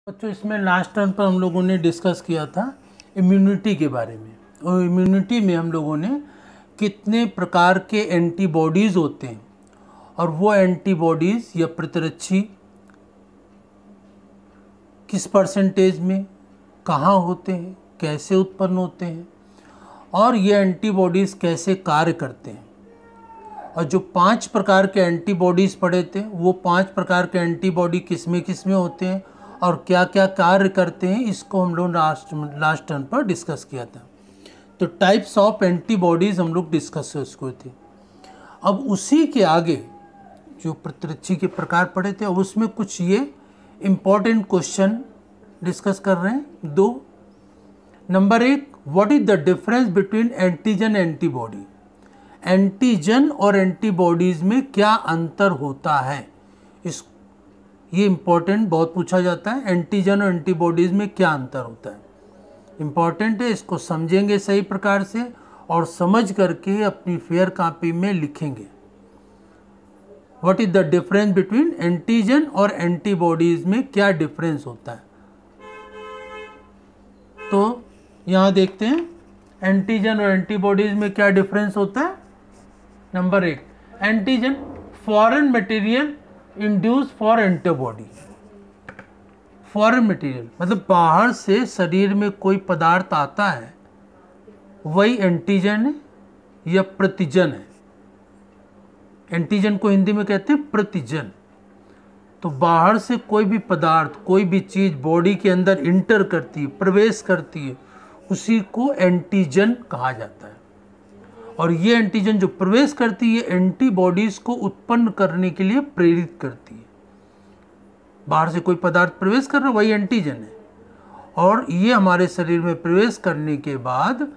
बच्चों इसमें last term पर हम लोगों ने डिस्कस किया था इम्यूनिटी के बारे में। और इम्यूनिटी में हम लोगों ने कितने प्रकार के एंटीबॉडीज़ होते हैं और वो एंटीबॉडीज़ या प्रतिरक्षी किस परसेंटेज में कहाँ होते हैं, कैसे उत्पन्न होते हैं और ये एंटीबॉडीज़ कैसे कार्य करते हैं। और जो 5 प्रकार के एंटीबॉडीज़ पढ़े थे वो 5 प्रकार के एंटीबॉडी किस में होते हैं और क्या क्या कार्य करते हैं, इसको हम लोग लास्ट टर्न पर डिस्कस किया था। तो टाइप्स ऑफ एंटीबॉडीज़ हम लोग डिस्कस उसको थे। अब उसी के आगे जो प्रतिरक्षी के प्रकार पढ़े थे अब उसमें कुछ ये इम्पॉर्टेंट क्वेश्चन डिस्कस कर रहे हैं। 2 number 1, what is the difference between antigen antibody. Antigen और एंटीबॉडीज़ में क्या अंतर होता है, ये इम्पोर्टेंट बहुत पूछा जाता है। एंटीजन और एंटीबॉडीज़ में क्या अंतर होता है, इम्पॉर्टेंट है। इसको समझेंगे सही प्रकार से और समझ करके अपनी फेयर कॉपी में लिखेंगे। What is the difference between antigen और एंटीबॉडीज़ में क्या डिफरेंस होता है। तो यहाँ देखते हैं एंटीजन और एंटीबॉडीज़ में क्या डिफरेंस होता है। Number 1, antigen foreign material induce for antibody. Foreign material मतलब बाहर से शरीर में कोई पदार्थ आता है, वही एंटीजन है या प्रतिजन है। एंटीजन को हिंदी में कहते हैं प्रतिजन। तो बाहर से कोई भी पदार्थ, कोई भी चीज़ बॉडी के अंदर इंटर करती है, प्रवेश करती है, उसी को एंटीजन कहा जाता है। और ये एंटीजन जो प्रवेश करती है एंटीबॉडीज़ को उत्पन्न करने के लिए प्रेरित करती है। बाहर से कोई पदार्थ प्रवेश कर रहा है वही एंटीजन है और ये हमारे शरीर में प्रवेश करने के बाद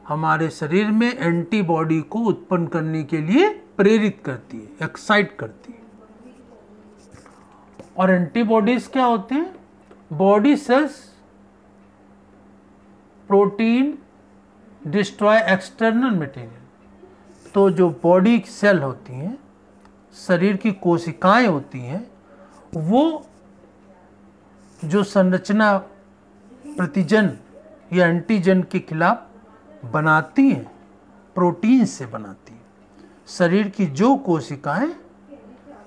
हमारे शरीर में एंटीबॉडी को उत्पन्न करने के लिए प्रेरित करती है, एक्साइट करती है। और एंटीबॉडीज़ क्या होते हैं, body cells protein destroy external material. तो जो बॉडी सेल होती हैं, शरीर की कोशिकाएं होती हैं, वो जो संरचना प्रतिजन या एंटीजन के खिलाफ बनाती हैं, प्रोटीन से बनाती हैं। शरीर की जो कोशिकाएं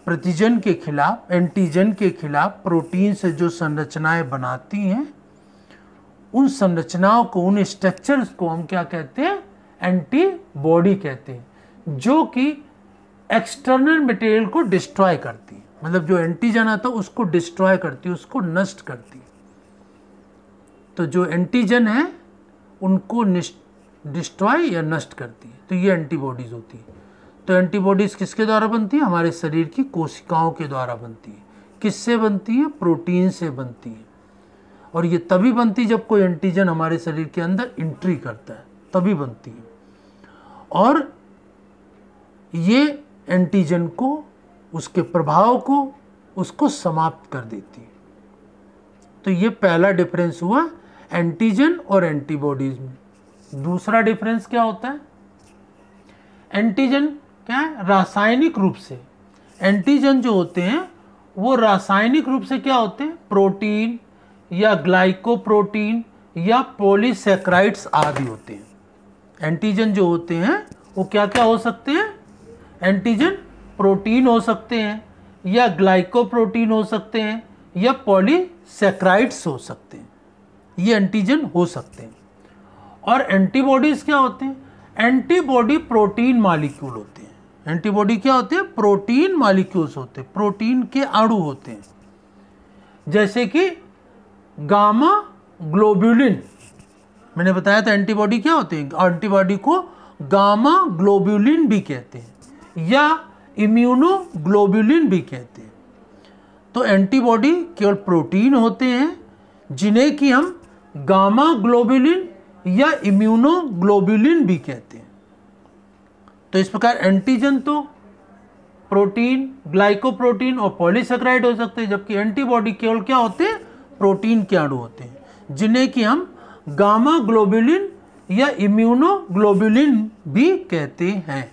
प्रतिजन के खिलाफ, एंटीजन के खिलाफ प्रोटीन से जो संरचनाएं बनाती हैं, उन संरचनाओं को, उन स्ट्रक्चर्स को हम क्या कहते हैं, एंटीबॉडी कहते हैं, जो कि एक्सटर्नल मटेरियल को डिस्ट्रॉय करती है। मतलब जो एंटीजन आता है उसको डिस्ट्रॉय करती है, उसको नष्ट करती है। तो जो एंटीजन है उनको डिस्ट्रॉय या नष्ट करती है, तो ये एंटीबॉडीज़ होती है। तो एंटीबॉडीज़ किसके द्वारा बनती है, हमारे शरीर की कोशिकाओं के द्वारा बनती है। किससे बनती है, प्रोटीन से बनती है। और ये तभी बनती है जब कोई एंटीजन हमारे शरीर के अंदर एंट्री करता है, तभी बनती है। और ये एंटीजन को, उसके प्रभाव को, उसको समाप्त कर देती है। तो ये पहला डिफरेंस हुआ एंटीजन और एंटीबॉडीज में। दूसरा डिफरेंस क्या होता है, एंटीजन क्या है, रासायनिक रूप से। एंटीजन जो होते हैं वो रासायनिक रूप से क्या होते हैं, प्रोटीन या ग्लाइकोप्रोटीन या पॉलीसैकेराइड्स आदि होते हैं। एंटीजन जो होते हैं वो क्या क्या हो सकते हैं, एंटीजन प्रोटीन हो सकते हैं या ग्लाइकोप्रोटीन हो सकते हैं या पॉलीसैकेराइड्स हो सकते हैं, ये एंटीजन हो सकते हैं। और एंटीबॉडीज़ क्या होते हैं, एंटीबॉडी प्रोटीन मॉलिक्यूल होते हैं। एंटीबॉडी क्या होते हैं, प्रोटीन मॉलिक्यूल्स होते हैं, प्रोटीन के अणु होते हैं। जैसे कि गामा ग्लोब्यूलिन, मैंने बताया था एंटीबॉडी क्या होते हैं, एंटीबॉडी को गामा ग्लोब्यूलिन भी कहते हैं या इम्यूनोग्लोब्यूलिन भी कहते हैं। तो एंटीबॉडी केवल प्रोटीन होते हैं जिन्हें कि हम गामा ग्लोब्यूलिन या इम्यूनोग्लोब्यूलिन भी कहते हैं। तो इस प्रकार एंटीजन तो प्रोटीन, ग्लाइकोप्रोटीन और पॉलीसैकेराइड हो सकते हैं, जबकि एंटीबॉडी केवल क्या होते हैं, प्रोटीन के अणु होते हैं जिन्हें कि हम गामा ग्लोब्यूलिन या इम्यूनोग्लोब्यूलिन भी कहते हैं।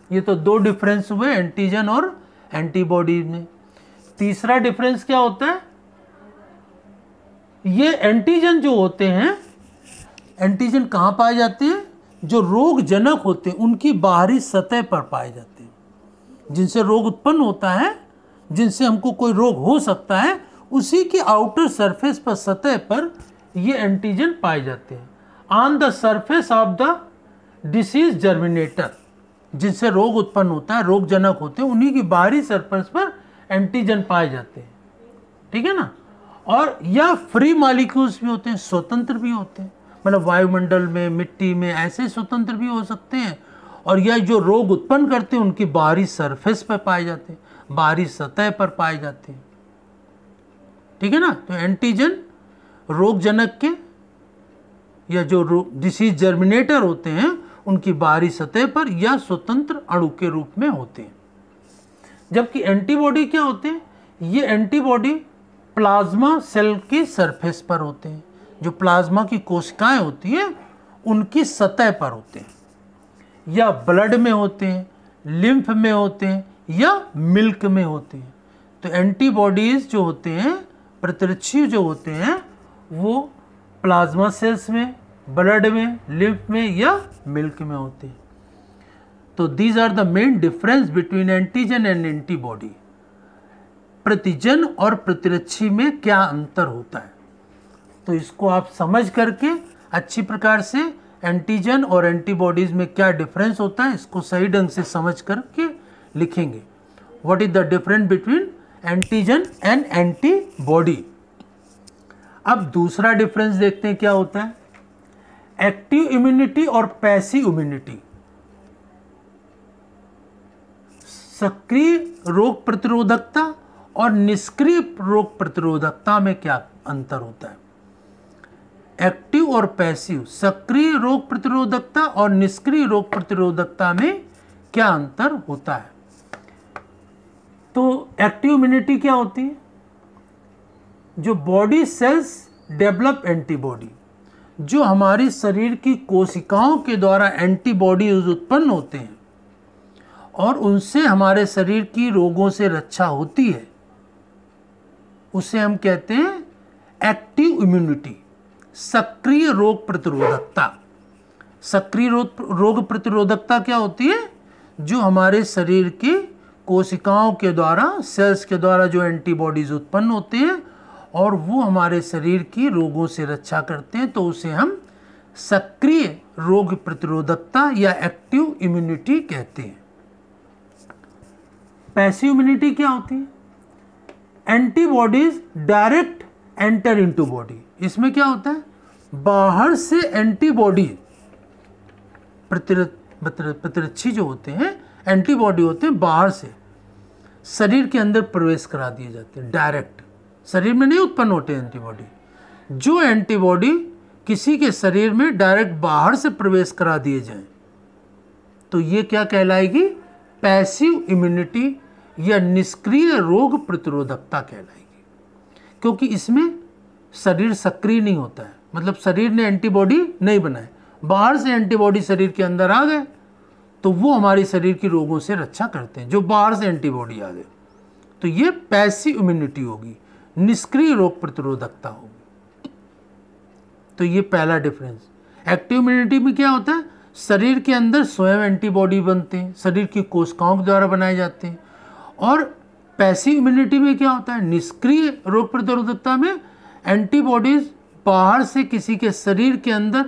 ये तो 2 डिफरेंस हुए एंटीजन और एंटीबॉडी में। तीसरा डिफरेंस क्या होता है, ये एंटीजन जो होते हैं, एंटीजन कहाँ पाए जाते हैं? जो रोग जनक होते हैं उनकी बाहरी सतह पर पाए जाते हैं, जिनसे रोग उत्पन्न होता है, जिनसे हमको कोई रोग हो सकता है, उसी की आउटर सरफेस पर, सतह पर ये एंटीजन पाए जाते हैं। On the surface of the disease germinator, जिनसे रोग उत्पन्न होता है, रोग जनक होते हैं, उन्हीं की बाहरी सरफेस पर एंटीजन पाए जाते हैं, ठीक है ना। और या फ्री मॉलिक्यूल्स भी होते हैं, स्वतंत्र भी होते हैं, मतलब वायुमंडल में, मिट्टी में, ऐसे स्वतंत्र भी हो सकते हैं। और यह जो रोग उत्पन्न करते हैं उनकी बाहरी सरफेस पर पाए जाते हैं, बाहरी सतह पर पाए जाते हैं, ठीक है ना। तो एंटीजन रोग जनक के या जो डिसीज जर्मिनेटर होते हैं उनकी बाहरी सतह पर या स्वतंत्र अणु के रूप में होते हैं। जबकि एंटीबॉडी क्या होते हैं? ये एंटीबॉडी प्लाज्मा सेल की सरफेस पर होते हैं, जो प्लाज्मा की कोशिकाएं होती हैं उनकी सतह पर होते हैं, या ब्लड में होते हैं, लिम्फ में होते हैं, या मिल्क में होते हैं। तो एंटीबॉडीज जो होते हैं, प्रतिरक्षी जो होते हैं, वो प्लाज्मा सेल्स में, ब्लड में, लिम्फ में या मिल्क में होते हैं। तो these are the main difference between antigen and antibody. प्रतिजन और प्रतिरक्षी में क्या अंतर होता है, तो इसको आप समझ करके अच्छी प्रकार से एंटीजन और एंटीबॉडीज में क्या डिफरेंस होता है इसको सही ढंग से समझ करके लिखेंगे। What is the difference between antigen and antibody. अब दूसरा डिफरेंस देखते हैं क्या होता है। एक्टिव इम्यूनिटी और पैसिव इम्यूनिटी। सक्रिय रोग प्रतिरोधकता और निष्क्रिय रोग प्रतिरोधकता में क्या अंतर होता है। एक्टिव और पैसिव, सक्रिय रोग प्रतिरोधकता और निष्क्रिय रोग प्रतिरोधकता में क्या अंतर होता है। तो एक्टिव इम्यूनिटी क्या होती है? जो बॉडी सेल्स डेवलप एंटीबॉडी, जो हमारी शरीर की कोशिकाओं के द्वारा एंटीबॉडीज उत्पन्न होते हैं और उनसे हमारे शरीर की रोगों से रक्षा होती है, उसे हम कहते हैं एक्टिव इम्यूनिटी, सक्रिय रोग प्रतिरोधकता। सक्रिय रोग प्रतिरोधकता क्या होती है? जो हमारे शरीर की कोशिकाओं के द्वारा, सेल्स के द्वारा जो एंटीबॉडीज उत्पन्न होते हैं और वो हमारे शरीर की रोगों से रक्षा करते हैं, तो उसे हम सक्रिय रोग प्रतिरोधकता या एक्टिव इम्यूनिटी कहते हैं। पैसिव इम्यूनिटी क्या होती है? Antibodies direct enter into body. इसमें क्या होता है? बाहर से एंटीबॉडी, प्रतिरक्षी जो होते हैं, एंटीबॉडी होते हैं, बाहर से शरीर के अंदर प्रवेश करा दिए जाते हैं। डायरेक्ट शरीर में नहीं उत्पन्न होते एंटीबॉडी। जो एंटीबॉडी किसी के शरीर में डायरेक्ट बाहर से प्रवेश करा दिए जाएं, तो ये क्या कहलाएगी? पैसिव इम्यूनिटी या निष्क्रिय रोग प्रतिरोधकता कहलाएगी। क्योंकि इसमें शरीर सक्रिय नहीं होता है, मतलब शरीर ने एंटीबॉडी नहीं बनाए, बाहर से एंटीबॉडी शरीर के अंदर आ गए, तो वो हमारे शरीर की रोगों से रक्षा करते हैं, जो बाहर से एंटीबॉडी आ गए। तो ये पैसिव इम्यूनिटी होगी, निष्क्रिय रोग प्रतिरोधकता होगी। तो ये पहला डिफरेंस। एक्टिव इम्यूनिटी में क्या होता है? शरीर के अंदर स्वयं एंटीबॉडी बनते हैं, शरीर की कोशिकाओं के द्वारा बनाए जाते हैं। और पैसिव इम्यूनिटी में क्या होता है? निष्क्रिय रोग प्रतिरोधकता में एंटीबॉडीज बाहर से किसी के शरीर के अंदर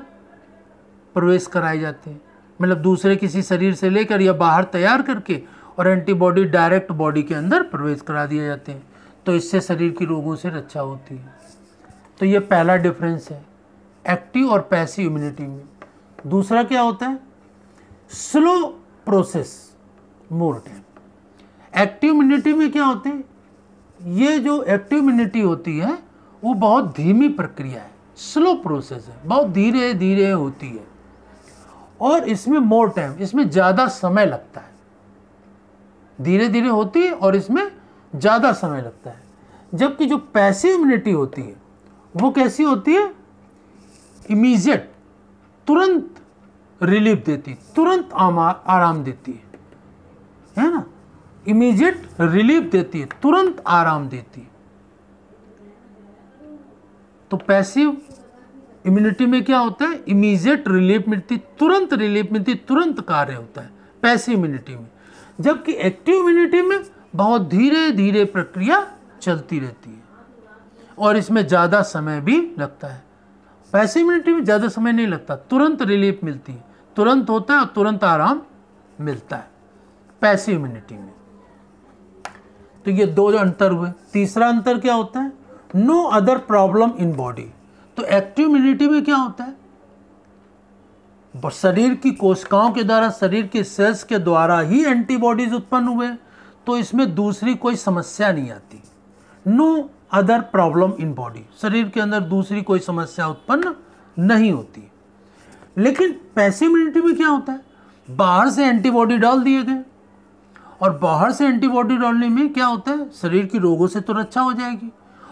प्रवेश कराए जाते हैं, मतलब दूसरे किसी शरीर से लेकर या बाहर तैयार करके, और एंटीबॉडी डायरेक्ट बॉडी के अंदर प्रवेश करा दिए जाते हैं। तो इससे शरीर की रोगों से रक्षा होती है। तो ये पहला डिफरेंस है एक्टिव और पैसिव इम्यूनिटी में। दूसरा क्या होता है? Slow process, more time. Active immunity में क्या होते हैं? ये जो एक्टिव इम्यूनिटी होती है वो बहुत धीमी प्रक्रिया है, स्लो प्रोसेस है, बहुत धीरे धीरे होती है, और इसमें मोर टाइम, इसमें ज़्यादा समय लगता है। धीरे धीरे होती है और इसमें ज़्यादा समय लगता है। जबकि जो पैसिव इम्यूनिटी होती है वो कैसी होती है? इमीडिएट, तुरंत रिलीफ देती, तुरंत आराम देती है ना। इमीडिएट रिलीफ देती है, तुरंत आराम देती है। तो पैसिव इम्यूनिटी में क्या होता है, इमीडिएट रिलीफ मिलती, तुरंत रिलीफ मिलती, तुरंत कार्य होता है पैसिव इम्यूनिटी में। जबकि एक्टिव इम्यूनिटी में बहुत धीरे धीरे प्रक्रिया चलती रहती है और इसमें ज़्यादा समय भी लगता है। पैसिव इम्यूनिटी में ज़्यादा समय नहीं लगता, तुरंत रिलीफ मिलती है, तुरंत होता है और तुरंत आराम मिलता है पैसिव इम्यूनिटी में। तो ये दो जो अंतर हुए। तीसरा अंतर क्या होता है, no other problem in body. तो एक्टिव इम्यूनिटी में क्या होता है, शरीर की कोशिकाओं के द्वारा, शरीर के सेल्स के द्वारा ही एंटीबॉडीज उत्पन्न हुए, तो इसमें दूसरी कोई समस्या नहीं आती। No other problem in body, शरीर के अंदर दूसरी कोई समस्या उत्पन्न नहीं होती। लेकिन पैसिव इम्यूनिटी में क्या होता है, बाहर से एंटीबॉडी डाल दिए गए और बाहर से एंटीबॉडी डालने में क्या होता है, शरीर की रोगों से तो रक्षा हो जाएगी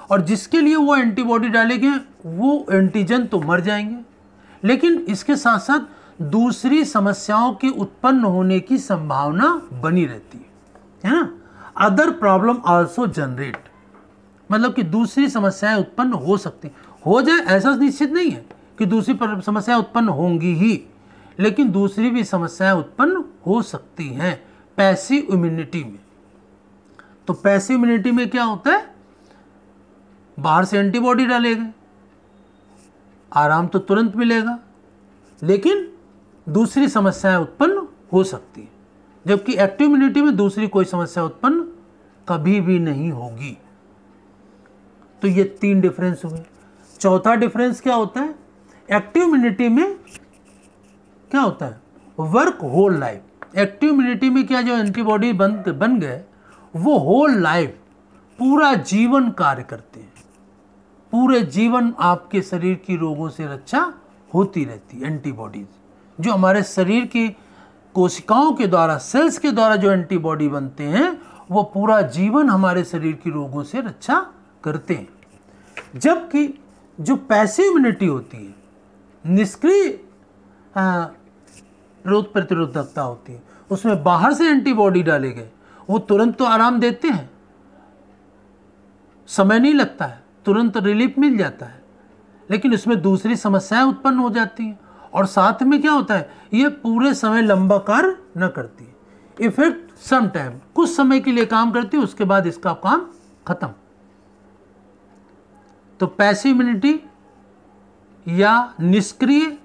और जिसके लिए वो एंटीबॉडी डाले गए वो एंटीजन तो मर जाएंगे, लेकिन इसके साथ साथ दूसरी समस्याओं के उत्पन्न होने की संभावना बनी रहती है ना। अदर प्रॉब्लम आल्सो जनरेट, मतलब कि दूसरी समस्याएं उत्पन्न हो सकती, हो जाए ऐसा निश्चित नहीं है कि दूसरी समस्याएं उत्पन्न होंगी ही, लेकिन दूसरी भी समस्याएं उत्पन्न हो सकती हैं पैसिव इम्यूनिटी में। तो पैसिव इम्यूनिटी में क्या होता है, बाहर से एंटीबॉडी डाले गए, आराम तो तुरंत मिलेगा, लेकिन दूसरी समस्याएं उत्पन्न हो सकती है। जबकि एक्टिव इम्यूनिटी में दूसरी कोई समस्या उत्पन्न कभी भी नहीं होगी। तो ये तीन डिफरेंस हुए। चौथा डिफरेंस क्या होता है, एक्टिव इम्यूनिटी में क्या होता है, work whole life. Active immunity में क्या, जो एंटीबॉडी बन गए वो होल लाइफ, पूरा जीवन कार्य करते हैं, पूरे जीवन आपके शरीर की रोगों से रक्षा होती रहती है। एंटीबॉडीज जो हमारे शरीर की कोशिकाओं के द्वारा, सेल्स के द्वारा जो एंटीबॉडी बनते हैं वो पूरा जीवन हमारे शरीर की रोगों से रक्षा करते हैं। जबकि जो पैसिव इम्यूनिटी होती है, निष्क्रिय रोग प्रतिरोधकता होती है, उसमें बाहर से एंटीबॉडी डाले गए वो तुरंत तो आराम देते हैं, समय नहीं लगता है, तुरंत रिलीफ मिल जाता है, लेकिन उसमें दूसरी समस्याएं उत्पन्न हो जाती हैं और साथ में क्या होता है, ये पूरे समय लंबा कार्य न करती है, इफेक्ट सम टाइम, कुछ समय के लिए काम करती है, उसके बाद इसका काम खत्म। तो पैसिव इम्यूनिटी या निष्क्रिय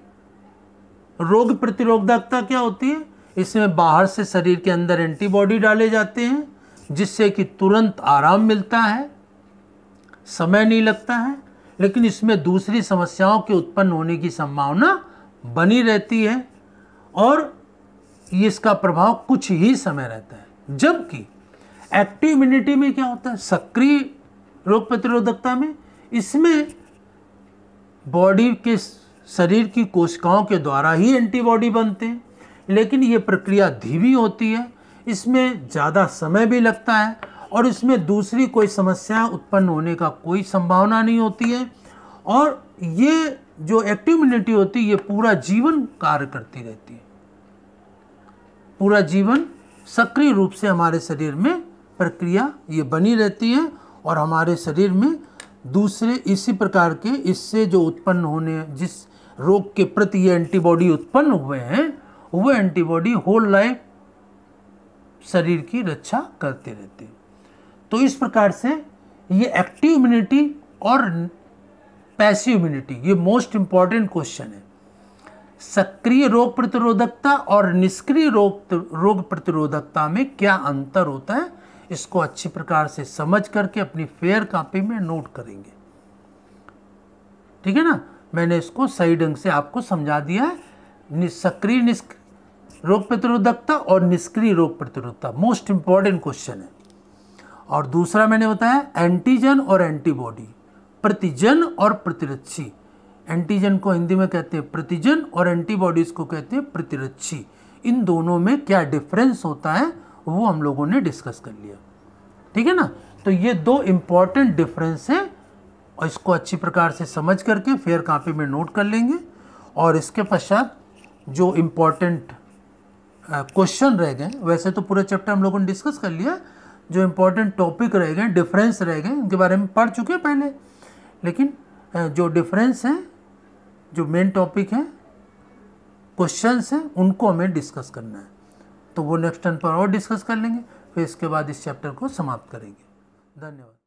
रोग प्रतिरोधकता क्या होती है, इसमें बाहर से शरीर के अंदर एंटीबॉडी डाले जाते हैं जिससे कि तुरंत आराम मिलता है, समय नहीं लगता है, लेकिन इसमें दूसरी समस्याओं के उत्पन्न होने की संभावना बनी रहती है और इसका प्रभाव कुछ ही समय रहता है। जबकि एक्टिव इम्यूनिटी में क्या होता है, सक्रिय रोग प्रतिरोधकता में, इसमें बॉडी के, शरीर की कोशिकाओं के द्वारा ही एंटीबॉडी बनते हैं, लेकिन ये प्रक्रिया धीमी होती है, इसमें ज़्यादा समय भी लगता है और इसमें दूसरी कोई समस्या उत्पन्न होने का कोई संभावना नहीं होती है। और ये जो एक्टिव इम्यूनिटी होती है ये पूरा जीवन कार्य करती रहती है, पूरा जीवन सक्रिय रूप से हमारे शरीर में प्रक्रिया ये बनी रहती है और हमारे शरीर में दूसरे इसी प्रकार के, इससे जो उत्पन्न होने, जिस रोग के प्रति ये एंटीबॉडी उत्पन्न हुए हैं, वो एंटीबॉडी होल लाइफ शरीर की रक्षा करते रहते हैं। तो इस प्रकार से ये एक्टिव इम्यूनिटी और पैसिव इम्यूनिटी, ये मोस्ट इंपॉर्टेंट क्वेश्चन है। सक्रिय रोग प्रतिरोधकता और निष्क्रिय रोग प्रतिरोधकता में क्या अंतर होता है, इसको अच्छी प्रकार से समझ करके अपनी फेयर कॉपी में नोट करेंगे। ठीक है ना, मैंने इसको सही ढंग से आपको समझा दिया है। सक्रिय रोग प्रतिरोधकता और निष्क्रिय रोग प्रतिरोधकता मोस्ट इंपॉर्टेंट क्वेश्चन है। और दूसरा मैंने बताया एंटीजन और एंटीबॉडी, प्रतिजन और प्रतिरक्षी। एंटीजन को हिंदी में कहते हैं प्रतिजन और एंटीबॉडीज को कहते हैं प्रतिरक्षी। इन दोनों में क्या डिफरेंस होता है वो हम लोगों ने डिस्कस कर लिया। ठीक है ना, तो ये दो इम्पॉर्टेंट डिफरेंस है और इसको अच्छी प्रकार से समझ करके फेयर कॉपी में नोट कर लेंगे। और इसके पश्चात जो इम्पॉर्टेंट क्वेश्चन रह गए, वैसे तो पूरा चैप्टर हम लोगों ने डिस्कस कर लिया, जो इम्पोर्टेंट टॉपिक रह गए, डिफरेंस रह गए, उनके बारे में पढ़ चुके हैं पहले, लेकिन जो डिफरेंस हैं, जो मेन टॉपिक हैं, क्वेश्चंस हैं, उनको हमें डिस्कस करना है। तो वो नेक्स्ट टर्न पर और डिस्कस कर लेंगे, फिर इसके बाद इस चैप्टर को समाप्त करेंगे। धन्यवाद।